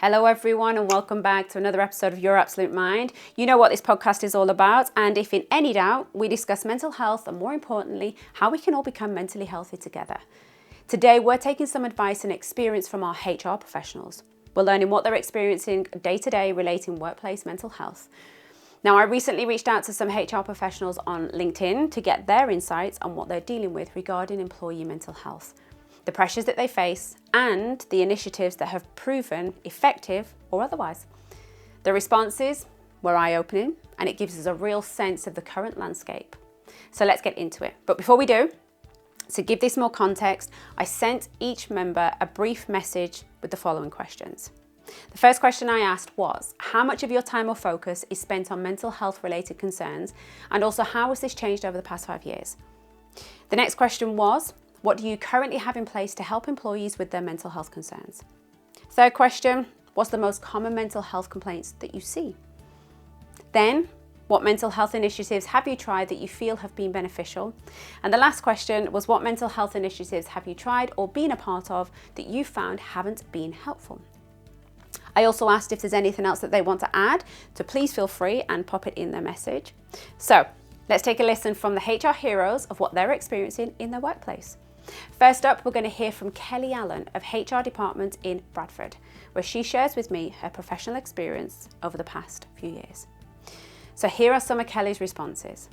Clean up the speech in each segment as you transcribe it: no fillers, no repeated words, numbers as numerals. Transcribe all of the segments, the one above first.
Hello everyone and welcome back to another episode of Your Absolute Mind. You know what this podcast is all about, and if in any doubt, we discuss mental health and more importantly, how we can all become mentally healthy together. Today we're taking some advice and experience from our HR professionals. We're learning what they're experiencing day to day relating workplace mental health. Now, I recently reached out to some HR professionals on LinkedIn to get their insights on what they're dealing with regarding employee mental health, the pressures that they face, and the initiatives that have proven effective or otherwise. The responses were eye-opening, and it gives us a real sense of the current landscape. So let's get into it. But before we do, to give this more context, I sent each member a brief message with the following questions. The first question I asked was, how much of your time or focus is spent on mental health related concerns? And also, how has this changed over the past 5 years? The next question was, what do you currently have in place to help employees with their mental health concerns? Third question, what's the most common mental health complaints that you see? Then, what mental health initiatives have you tried that you feel have been beneficial? And the last question was, what mental health initiatives have you tried or been a part of that you found haven't been helpful? I also asked if there's anything else that they want to add, so please feel free and pop it in their message. So let's take a listen from the HR heroes of what they're experiencing in their workplace. First up, we're going to hear from Kelly Allen of HR Department in Bradford, where she shares with me her professional experience over the past few years. So here are some of Kelly's responses.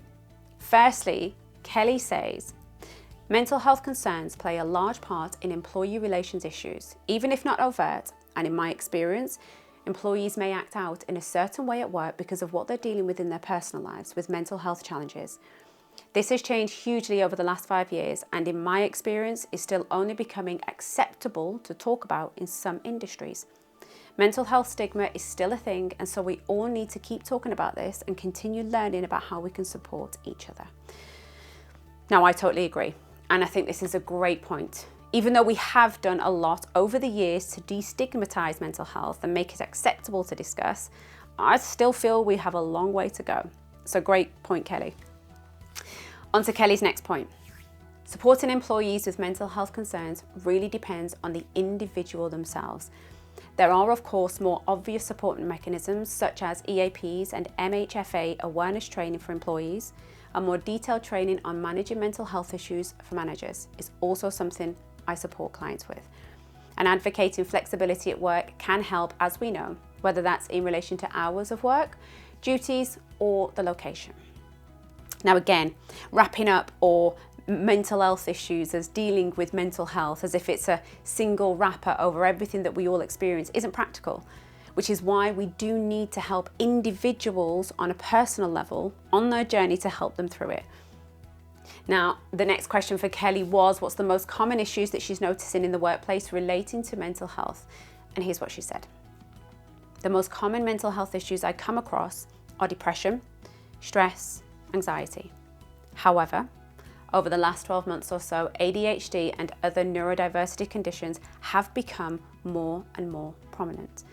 Firstly, Kelly says, mental health concerns play a large part in employee relations issues, even if not overt. And in my experience, employees may act out in a certain way at work because of what they're dealing with in their personal lives with mental health challenges. This has changed hugely over the last 5 years, and in my experience is still only becoming acceptable to talk about in some industries. Mental health stigma is still a thing, and so we all need to keep talking about this and continue learning about how we can support each other. Now, I totally agree, and I think this is a great point. Even though we have done a lot over the years to destigmatize mental health and make it acceptable to discuss, I still feel we have a long way to go. So great point, Kelly. On to Kelly's next point. Supporting employees with mental health concerns really depends on the individual themselves. There are, of course, more obvious support mechanisms such as EAPs and MHFA awareness training for employees, and more detailed training on managing mental health issues for managers is also something I support clients with. And advocating flexibility at work can help, as we know, whether that's in relation to hours of work, duties, or the location. Now again, wrapping up or mental health issues as dealing with mental health as if it's a single wrapper over everything that we all experience isn't practical, which is why we do need to help individuals on a personal level on their journey to help them through it. Now, the next question for Kelly was, what's the most common issues that she's noticing in the workplace relating to mental health? And here's what she said. The most common mental health issues I come across are depression, stress, anxiety. However, over the last 12 months or so, ADHD and other neurodiversity conditions have become more and more prominent.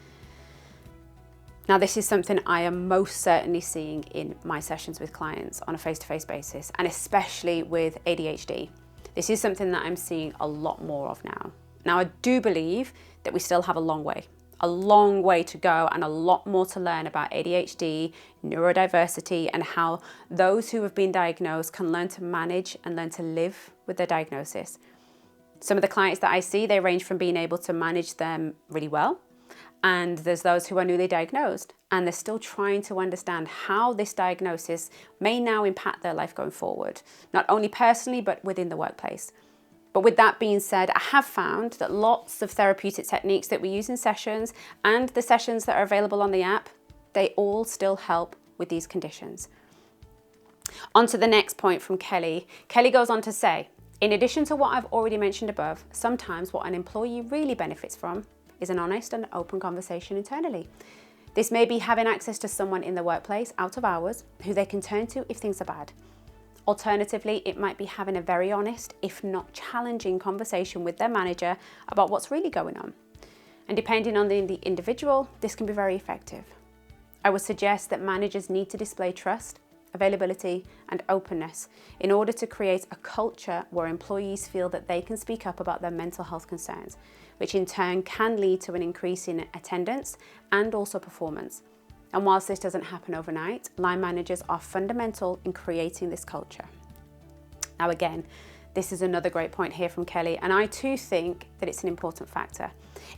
Now, this is something I am most certainly seeing in my sessions with clients on a face-to-face basis, and especially with ADHD. This is something that I'm seeing a lot more of now. Now, I do believe that we still have a long way to go and a lot more to learn about ADHD, neurodiversity, and how those who have been diagnosed can learn to manage and learn to live with their diagnosis. Some of the clients that I see, they range from being able to manage them really well, and there's those who are newly diagnosed and they're still trying to understand how this diagnosis may now impact their life going forward, not only personally, but within the workplace. But with that being said, I have found that lots of therapeutic techniques that we use in sessions and the sessions that are available on the app, they all still help with these conditions. On to the next point from Kelly. Kelly goes on to say, in addition to what I've already mentioned above, sometimes what an employee really benefits from is an honest and open conversation internally. This may be having access to someone in the workplace out of hours who they can turn to if things are bad. Alternatively, it might be having a very honest, if not challenging, conversation with their manager about what's really going on. And depending on the individual, this can be very effective. I would suggest that managers need to display trust availability, and openness in order to create a culture where employees feel that they can speak up about their mental health concerns, which in turn can lead to an increase in attendance and also performance. And whilst this doesn't happen overnight, line managers are fundamental in creating this culture. Now again, this is another great point here from Kelly, and I too think that it's an important factor.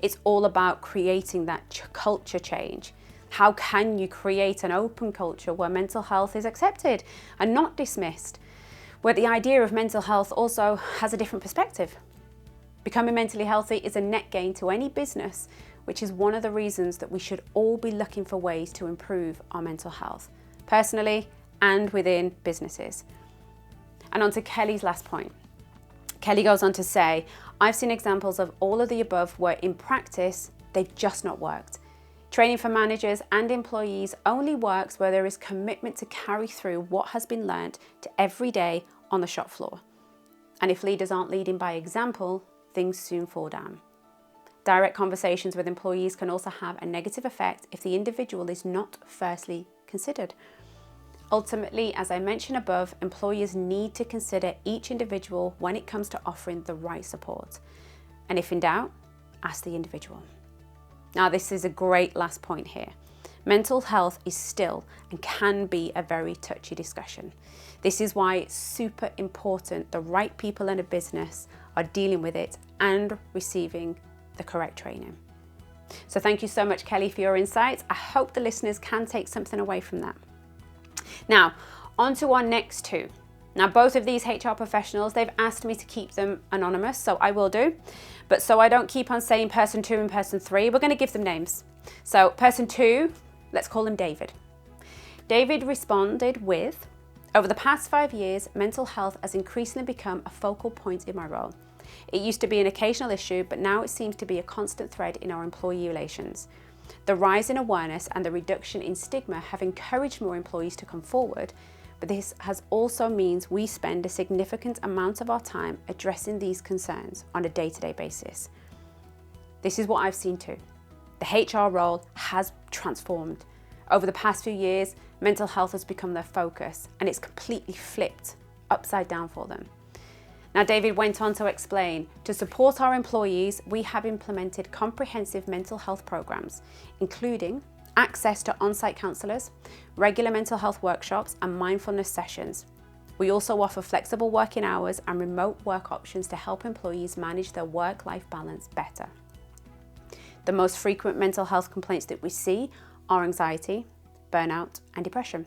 It's all about creating that culture change. How can you create an open culture where mental health is accepted and not dismissed, where the idea of mental health also has a different perspective? Becoming mentally healthy is a net gain to any business, which is one of the reasons that we should all be looking for ways to improve our mental health, personally and within businesses. And on to Kelly's last point. Kelly goes on to say, I've seen examples of all of the above where in practice, they've just not worked. Training for managers and employees only works where there is commitment to carry through what has been learned to every day on the shop floor. And if leaders aren't leading by example, things soon fall down. Direct conversations with employees can also have a negative effect if the individual is not firstly considered. Ultimately, as I mentioned above, employers need to consider each individual when it comes to offering the right support. And if in doubt, ask the individual. Now, this is a great last point here. Mental health is still and can be a very touchy discussion. This is why it's super important the right people in a business are dealing with it and receiving the correct training. So thank you so much, Kelly, for your insights. I hope the listeners can take something away from that. Now, on to our next two. Now, both of these HR professionals, they've asked me to keep them anonymous, so I will do. But so I don't keep on saying person 2 and person 3, we're going to give them names. So person 2, let's call him David. David responded with, over the past 5 years, mental health has increasingly become a focal point in my role. It used to be an occasional issue, but now it seems to be a constant thread in our employee relations. The rise in awareness and the reduction in stigma have encouraged more employees to come forward, but this has also means we spend a significant amount of our time addressing these concerns on a day-to-day basis. This is what I've seen too. The HR role has transformed. Over the past few years, mental health has become their focus, and it's completely flipped upside down for them. Now, David went on to explain, to support our employees, we have implemented comprehensive mental health programs, including access to on-site counsellors, regular mental health workshops, and mindfulness sessions. We also offer flexible working hours and remote work options to help employees manage their work-life balance better. The most frequent mental health complaints that we see are anxiety, burnout, and depression.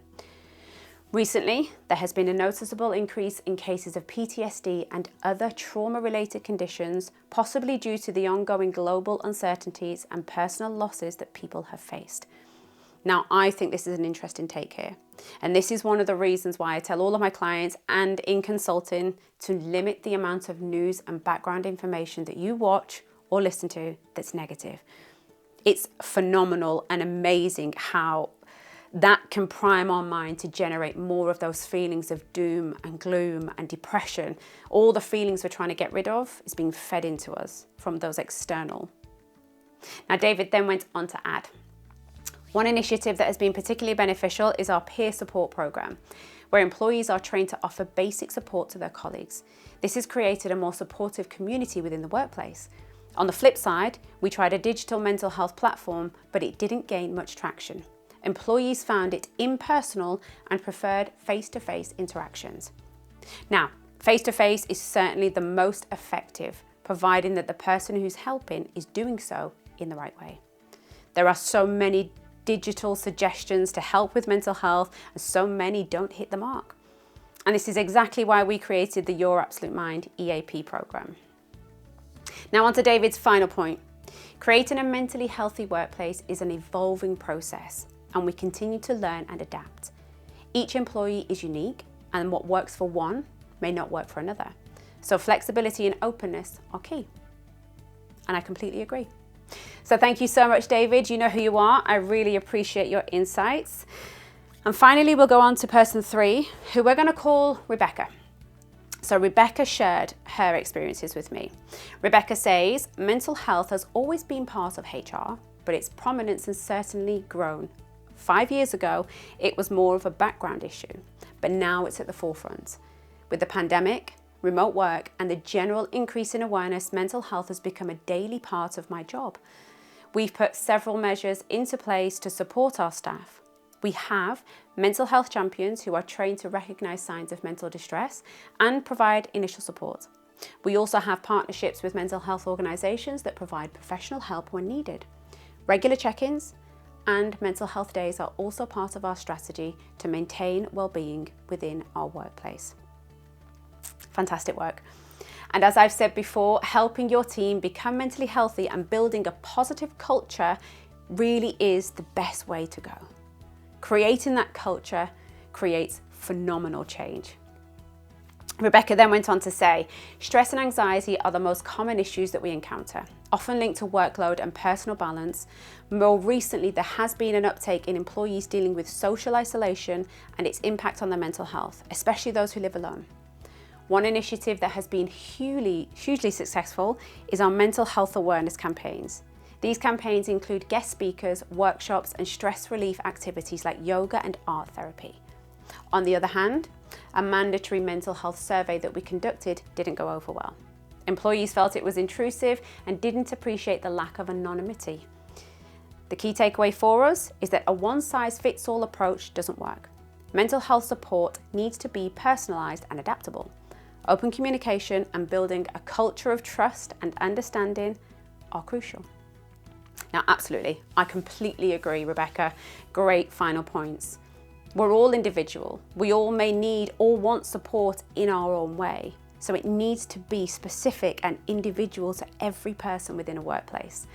Recently, there has been a noticeable increase in cases of PTSD and other trauma-related conditions, possibly due to the ongoing global uncertainties and personal losses that people have faced. Now, I think this is an interesting take here, and this is one of the reasons why I tell all of my clients and in consulting to limit the amount of news and background information that you watch or listen to that's negative. It's phenomenal and amazing how that can prime our mind to generate more of those feelings of doom and gloom and depression. All the feelings we're trying to get rid of is being fed into us from those external. Now, David then went on to add, one initiative that has been particularly beneficial is our peer support program, where employees are trained to offer basic support to their colleagues. This has created a more supportive community within the workplace. On the flip side, we tried a digital mental health platform, but it didn't gain much traction. Employees found it impersonal and preferred face-to-face interactions. Now, face-to-face is certainly the most effective, providing that the person who's helping is doing so in the right way. There are so many digital suggestions to help with mental health, and so many don't hit the mark. And this is exactly why we created the Your Absolute Mind EAP program. Now on to David's final point. Creating a mentally healthy workplace is an evolving process, and we continue to learn and adapt. Each employee is unique, and what works for one may not work for another. So flexibility and openness are key. And I completely agree. So thank you so much, David. You know who you are. I really appreciate your insights. And finally, we'll go on to person 3, who we're going to call Rebecca. So Rebecca shared her experiences with me. Rebecca says, mental health has always been part of HR, but its prominence has certainly grown 5 years ago, it was more of a background issue, but now it's at the forefront. With the pandemic, remote work, and the general increase in awareness, mental health has become a daily part of my job. We've put several measures into place to support our staff. We have mental health champions who are trained to recognise signs of mental distress and provide initial support. We also have partnerships with mental health organisations that provide professional help when needed. Regular check-ins and mental health days are also part of our strategy to maintain well-being within our workplace. Fantastic work. And as I've said before, helping your team become mentally healthy and building a positive culture really is the best way to go. Creating that culture creates phenomenal change. Rebecca then went on to say, stress and anxiety are the most common issues that we encounter, often linked to workload and personal balance. More recently, there has been an uptake in employees dealing with social isolation and its impact on their mental health, especially those who live alone. One initiative that has been hugely successful is our mental health awareness campaigns. These campaigns include guest speakers, workshops, and stress relief activities like yoga and art therapy. On the other hand, a mandatory mental health survey that we conducted didn't go over well. Employees felt it was intrusive and didn't appreciate the lack of anonymity. The key takeaway for us is that a one-size-fits-all approach doesn't work. Mental health support needs to be personalised and adaptable. Open communication and building a culture of trust and understanding are crucial. Now, absolutely, I completely agree, Rebecca. Great final points. We're all individual. We all may need or want support in our own way. So it needs to be specific and individual to every person within a workplace.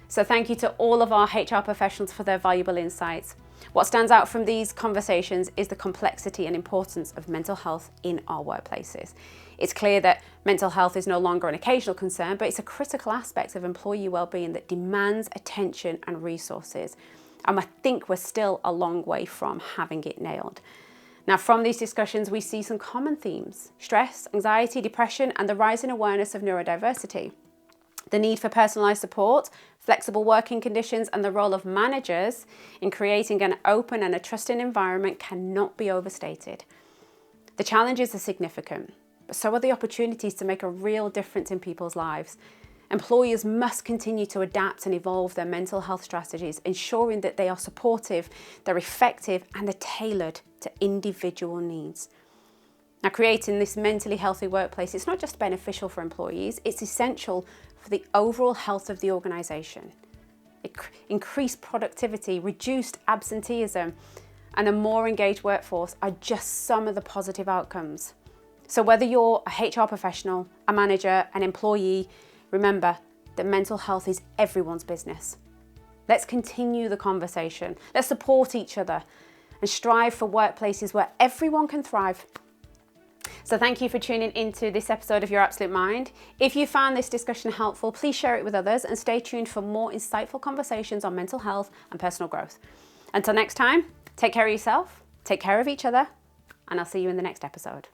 So thank you to all of our HR professionals for their valuable insights. What stands out from these conversations is the complexity and importance of mental health in our workplaces. It's clear that mental health is no longer an occasional concern, but it's a critical aspect of employee well-being that demands attention and resources. And I think we're still a long way from having it nailed. Now, from these discussions, we see some common themes: stress, anxiety, depression, and the rising awareness of neurodiversity. The need for personalised support, flexible working conditions, and the role of managers in creating an open and a trusting environment cannot be overstated. The challenges are significant, but so are the opportunities to make a real difference in people's lives. Employers must continue to adapt and evolve their mental health strategies, ensuring that they are supportive, they're effective, and they're tailored to individual needs. Now, creating this mentally healthy workplace, it's not just beneficial for employees, it's essential for the overall health of the organisation. Increased productivity, reduced absenteeism, and a more engaged workforce are just some of the positive outcomes. So whether you're a HR professional, a manager, an employee, remember that mental health is everyone's business. Let's continue the conversation. Let's support each other and strive for workplaces where everyone can thrive. So thank you for tuning into this episode of Your Absolute Mind. If you found this discussion helpful, please share it with others and stay tuned for more insightful conversations on mental health and personal growth. Until next time, take care of yourself, take care of each other, and I'll see you in the next episode.